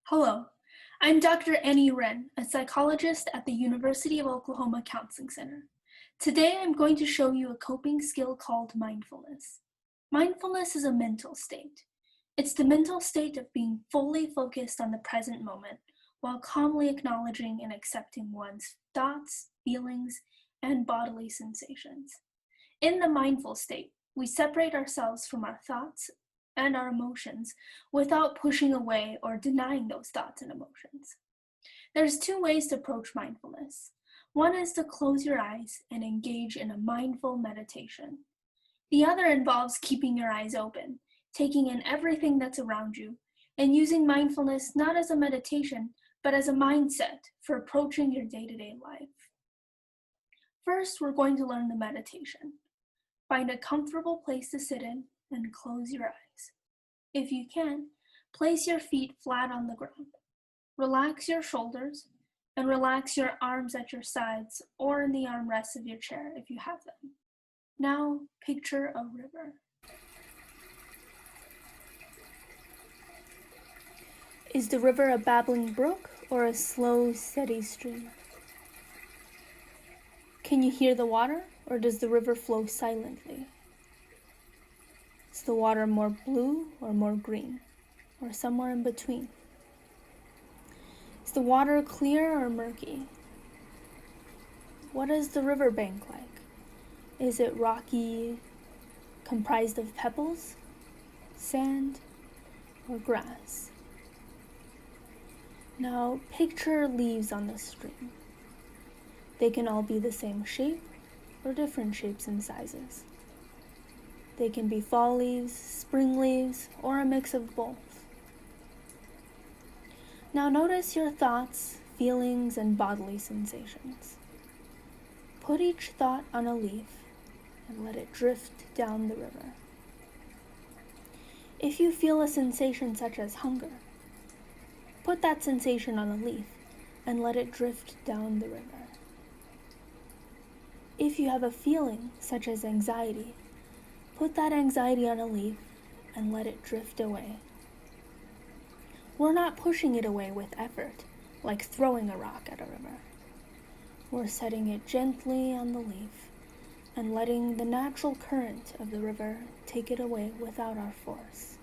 Hello, I'm Dr. Annie Wren, a psychologist at the University of Oklahoma Counseling Center. Today I'm going to show you a coping skill called mindfulness. Mindfulness is a mental state. It's the mental state of being fully focused on the present moment while calmly acknowledging and accepting one's thoughts, feelings, and bodily sensations. In the mindful state, we separate ourselves from our thoughts and our emotions without pushing away or denying those thoughts and emotions. There's two ways to approach mindfulness. One is to close your eyes and engage in a mindful meditation. The other involves keeping your eyes open, taking in everything that's around you, and using mindfulness not as a meditation, but as a mindset for approaching your day-to-day life. First, we're going to learn the meditation. Find a comfortable place to sit in and close your eyes. If you can, place your feet flat on the ground. Relax your shoulders and relax your arms at your sides or in the armrests of your chair if you have them. Now, picture a river. Is the river a babbling brook or a slow, steady stream? Can you hear the water, or does the river flow silently? Is the water more blue or more green, or somewhere in between? Is the water clear or murky? What is the riverbank like? Is it rocky, comprised of pebbles, sand, or grass? Now picture leaves on the stream. They can all be the same shape or different shapes and sizes. They can be fall leaves, spring leaves, or a mix of both. Now notice your thoughts, feelings, and bodily sensations. Put each thought on a leaf and let it drift down the river. If you feel a sensation such as hunger, put that sensation on a leaf and let it drift down the river. If you have a feeling such as anxiety, put that anxiety on a leaf and let it drift away. We're not pushing it away with effort, like throwing a rock at a river. We're setting it gently on the leaf and letting the natural current of the river take it away without our force.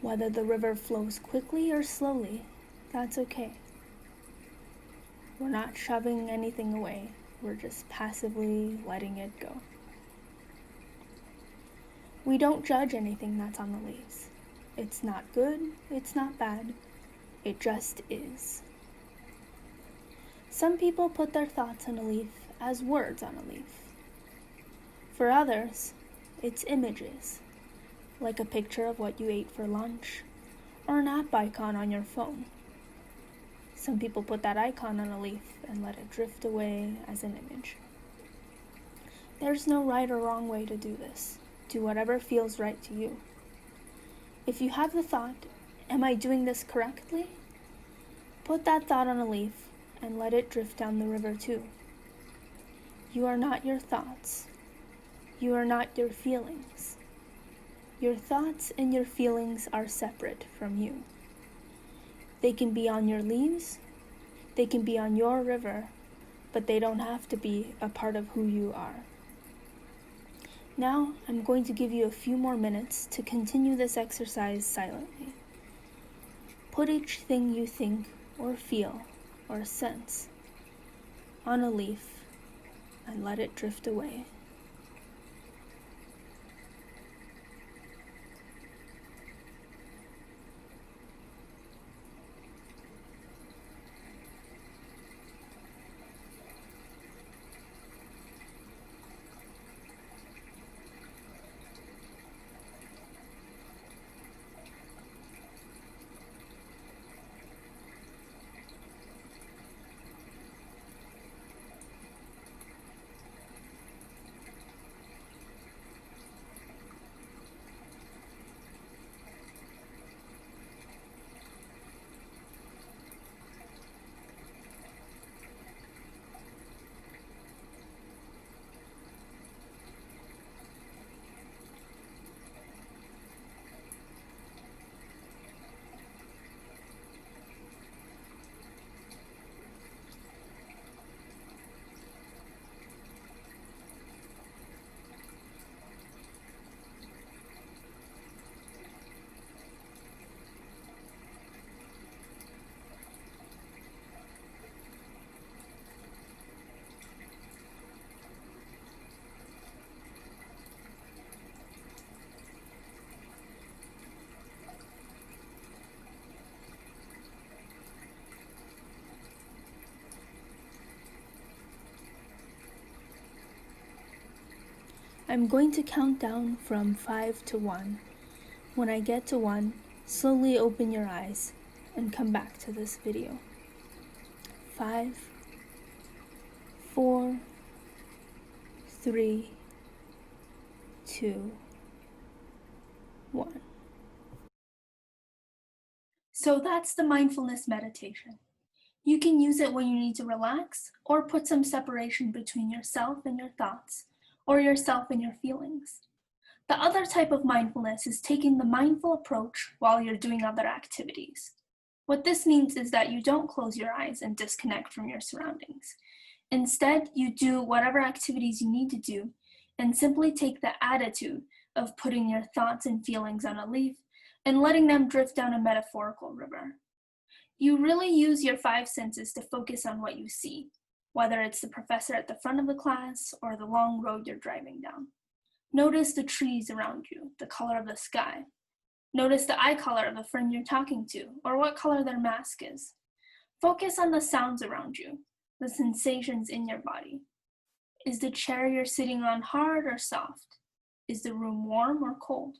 Whether the river flows quickly or slowly, that's okay. We're not shoving anything away, we're just passively letting it go. We don't judge anything that's on the leaves. It's not good, it's not bad, it just is. Some people put their thoughts on a leaf as words on a leaf. For others, it's images, like a picture of what you ate for lunch, or an app icon on your phone. Some people put that icon on a leaf and let it drift away as an image. There's no right or wrong way to do this. Do whatever feels right to you. If you have the thought, am I doing this correctly? Put that thought on a leaf and let it drift down the river too. You are not your thoughts. You are not your feelings. Your thoughts and your feelings are separate from you. They can be on your leaves, they can be on your river, but they don't have to be a part of who you are. Now, I'm going to give you a few more minutes to continue this exercise silently. Put each thing you think or feel or sense on a leaf and let it drift away. I'm going to count down from 5 to 1. When I get to 1, slowly open your eyes and come back to this video. 5, 4, 3, 2, 1. So that's the mindfulness meditation. You can use it when you need to relax or put some separation between yourself and your thoughts, or yourself and your feelings. The other type of mindfulness is taking the mindful approach while you're doing other activities. What this means is that you don't close your eyes and disconnect from your surroundings. Instead, you do whatever activities you need to do and simply take the attitude of putting your thoughts and feelings on a leaf and letting them drift down a metaphorical river. You really use your 5 senses to focus on what you see, whether it's the professor at the front of the class or the long road you're driving down. Notice the trees around you, the color of the sky. Notice the eye color of the friend you're talking to, or what color their mask is. Focus on the sounds around you, the sensations in your body. Is the chair you're sitting on hard or soft? Is the room warm or cold?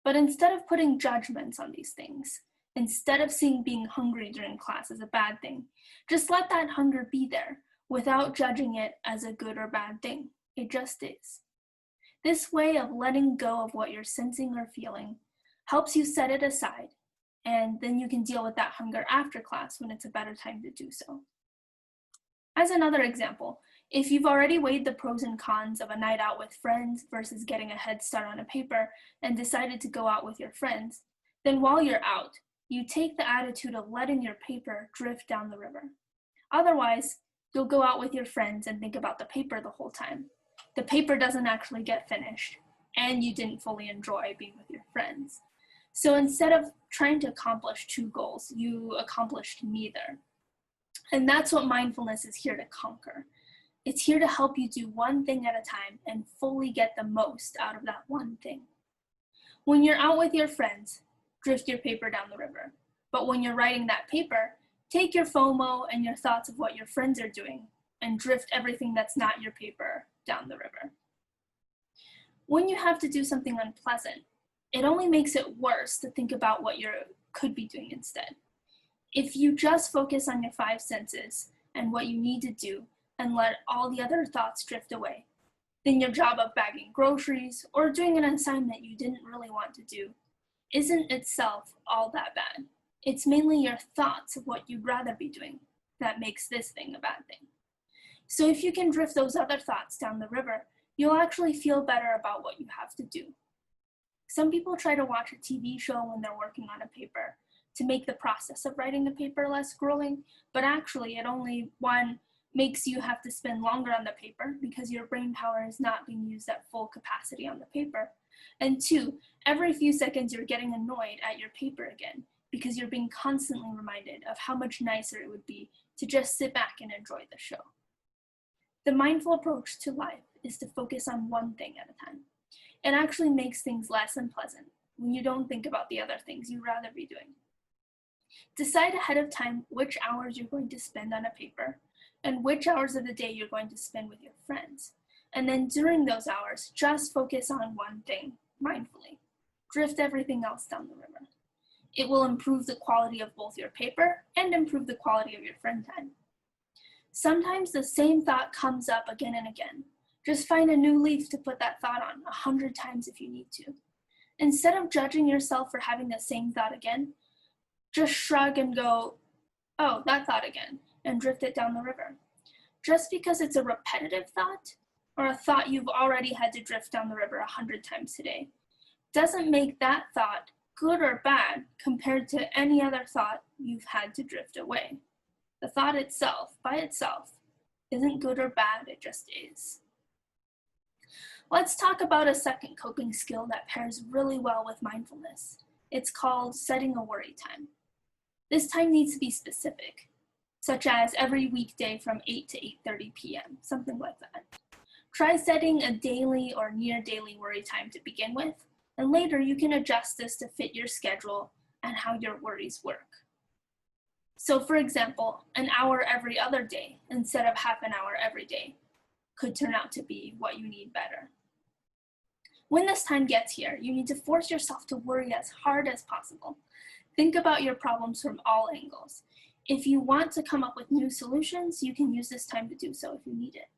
But instead of putting judgments on these things, instead of seeing being hungry during class as a bad thing, just let that hunger be there without judging it as a good or bad thing. It just is. This way of letting go of what you're sensing or feeling helps you set it aside, and then you can deal with that hunger after class when it's a better time to do so. As another example, if you've already weighed the pros and cons of a night out with friends versus getting a head start on a paper and decided to go out with your friends, then while you're out, you take the attitude of letting your paper drift down the river. Otherwise, you'll go out with your friends and think about the paper the whole time. The paper doesn't actually get finished, and you didn't fully enjoy being with your friends. So instead of trying to accomplish 2 goals, you accomplished neither. And that's what mindfulness is here to conquer. It's here to help you do one thing at a time and fully get the most out of that one thing. When you're out with your friends, drift your paper down the river. But when you're writing that paper, take your FOMO and your thoughts of what your friends are doing and drift everything that's not your paper down the river. When you have to do something unpleasant, it only makes it worse to think about what you could be doing instead. If you just focus on your 5 senses and what you need to do and let all the other thoughts drift away, then your job of bagging groceries or doing an assignment you didn't really want to do isn't itself all that bad. It's mainly your thoughts of what you'd rather be doing that makes this thing a bad thing. So if you can drift those other thoughts down the river, you'll actually feel better about what you have to do. Some people try to watch a TV show when they're working on a paper to make the process of writing the paper less grueling, but actually it only, 1, makes you have to spend longer on the paper because your brain power is not being used at full capacity on the paper, and 2, every few seconds you're getting annoyed at your paper again because you're being constantly reminded of how much nicer it would be to just sit back and enjoy the show. The mindful approach to life is to focus on one thing at a time. It actually makes things less unpleasant when you don't think about the other things you'd rather be doing. Decide ahead of time which hours you're going to spend on a paper and which hours of the day you're going to spend with your friends. And then during those hours, just focus on one thing mindfully. Drift everything else down the river. It will improve the quality of both your paper and improve the quality of your friend time. Sometimes the same thought comes up again and again. Just find a new leaf to put that thought on 100 times if you need to. Instead of judging yourself for having the same thought again, just shrug and go, oh, that thought again, and drift it down the river. Just because it's a repetitive thought, or a thought you've already had to drift down the river 100 times today, doesn't make that thought good or bad compared to any other thought you've had to drift away. The thought itself, by itself, isn't good or bad, it just is. Let's talk about a second coping skill that pairs really well with mindfulness. It's called setting a worry time. This time needs to be specific, such as every weekday from 8 to 8:30 p.m., something like that. Try setting a daily or near daily worry time to begin with, and later you can adjust this to fit your schedule and how your worries work. So for example, an hour every other day instead of half an hour every day could turn out to be what you need better. When this time gets here, you need to force yourself to worry as hard as possible. Think about your problems from all angles. If you want to come up with new solutions, you can use this time to do so if you need it.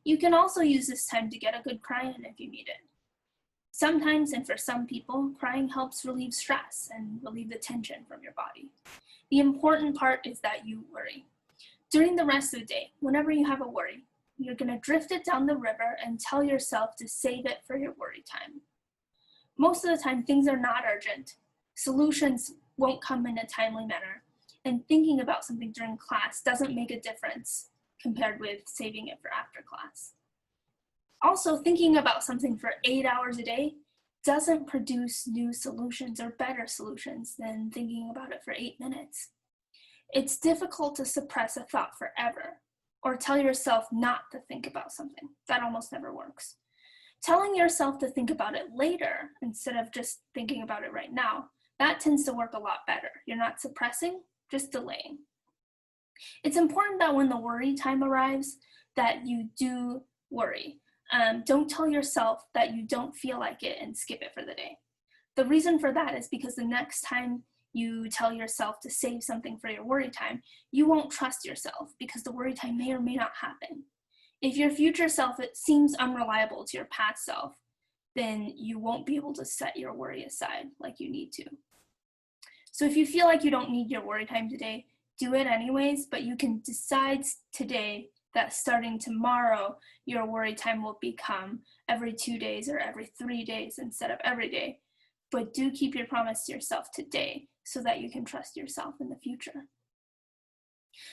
You can also use this time to get a good cry in if you need it. Sometimes, and for some people, crying helps relieve stress and relieve the tension from your body. The important part is that you worry. During the rest of the day, whenever you have a worry, you're going to drift it down the river and tell yourself to save it for your worry time. Most of the time, things are not urgent. Solutions won't come in a timely manner, and thinking about something during class doesn't make a difference compared with saving it for after class. Also, thinking about something for 8 hours a day doesn't produce new solutions or better solutions than thinking about it for 8 minutes. It's difficult to suppress a thought forever or tell yourself not to think about something. That almost never works. Telling yourself to think about it later instead of just thinking about it right now, that tends to work a lot better. You're not suppressing, just delaying. It's important that when the worry time arrives, that you do worry. Don't tell yourself that you don't feel like it and skip it for the day. The reason for that is because the next time you tell yourself to save something for your worry time, you won't trust yourself because the worry time may or may not happen. If your future self seems unreliable to your past self, then you won't be able to set your worry aside like you need to. So if you feel like you don't need your worry time today, do it anyways, but you can decide today that starting tomorrow, your worry time will become every 2 days or every 3 days instead of every day. But do keep your promise to yourself today so that you can trust yourself in the future.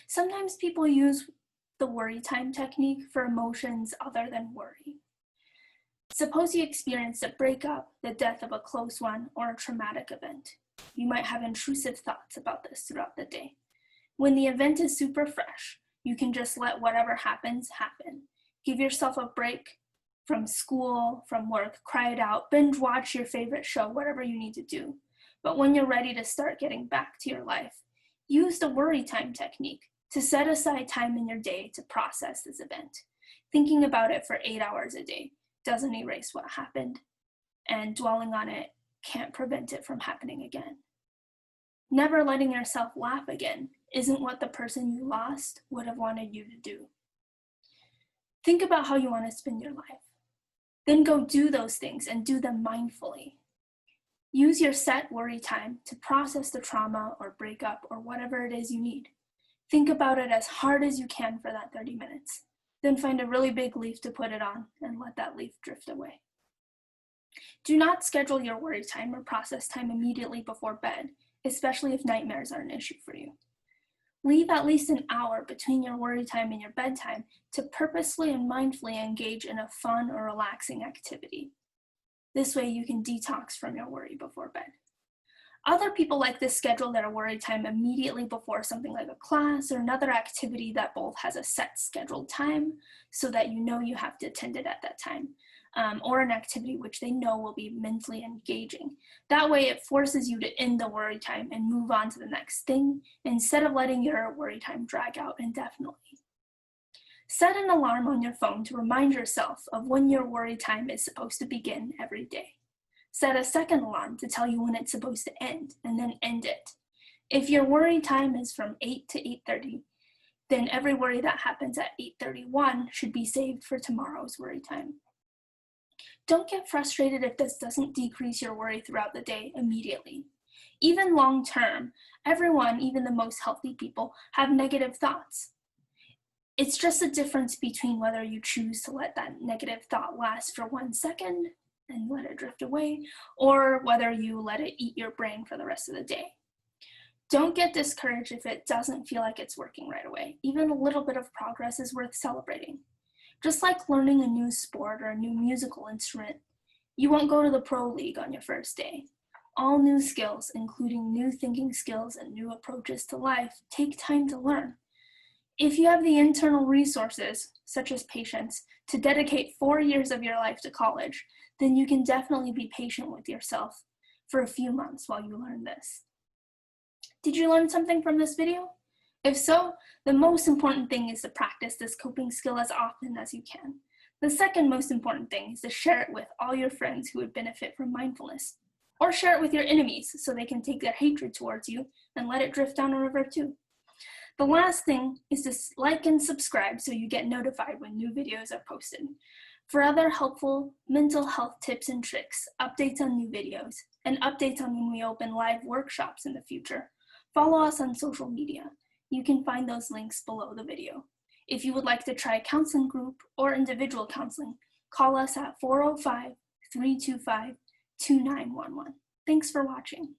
Sometimes people use the worry time technique for emotions other than worry. Suppose you experienced a breakup, the death of a close one, or a traumatic event. You might have intrusive thoughts about this throughout the day. When the event is super fresh, you can just let whatever happens happen. Give yourself a break from school, from work, cry it out, binge watch your favorite show, whatever you need to do. But when you're ready to start getting back to your life, use the worry time technique to set aside time in your day to process this event. Thinking about it for 8 hours a day doesn't erase what happened, and dwelling on it can't prevent it from happening again. Never letting yourself laugh again isn't what the person you lost would have wanted you to do. Think about how you want to spend your life. Then go do those things and do them mindfully. Use your set worry time to process the trauma or breakup or whatever it is you need. Think about it as hard as you can for that 30 minutes. Then find a really big leaf to put it on and let that leaf drift away. Do not schedule your worry time or process time immediately before bed, especially if nightmares are an issue for you. Leave at least an hour between your worry time and your bedtime to purposely and mindfully engage in a fun or relaxing activity. This way you can detox from your worry before bed. Other people like to schedule their worry time immediately before something like a class or another activity that both has a set scheduled time so that you know you have to attend it at that time, or an activity which they know will be mentally engaging. That way it forces you to end the worry time and move on to the next thing instead of letting your worry time drag out indefinitely. Set an alarm on your phone to remind yourself of when your worry time is supposed to begin every day. Set a second alarm to tell you when it's supposed to end, and then end it. If your worry time is from 8 to 8:30, then every worry that happens at 8:31 should be saved for tomorrow's worry time. Don't get frustrated if this doesn't decrease your worry throughout the day immediately. Even long term, everyone, even the most healthy people, have negative thoughts. It's just a difference between whether you choose to let that negative thought last for 1 second and let it drift away, or whether you let it eat your brain for the rest of the day. Don't get discouraged if it doesn't feel like it's working right away. Even a little bit of progress is worth celebrating. Just like learning a new sport or a new musical instrument, you won't go to the pro league on your first day. All new skills, including new thinking skills and new approaches to life, take time to learn. If you have the internal resources, such as patience, to dedicate 4 years of your life to college, then you can definitely be patient with yourself for a few months while you learn this. Did you learn something from this video? If so, the most important thing is to practice this coping skill as often as you can. The second most important thing is to share it with all your friends who would benefit from mindfulness. Or share it with your enemies so they can take their hatred towards you and let it drift down a river too. The last thing is to like and subscribe so you get notified when new videos are posted. For other helpful mental health tips and tricks, updates on new videos, and updates on when we open live workshops in the future, follow us on social media. You can find those links below the video. If you would like to try a counseling group or individual counseling, call us at 405-325-2911. Thanks for watching.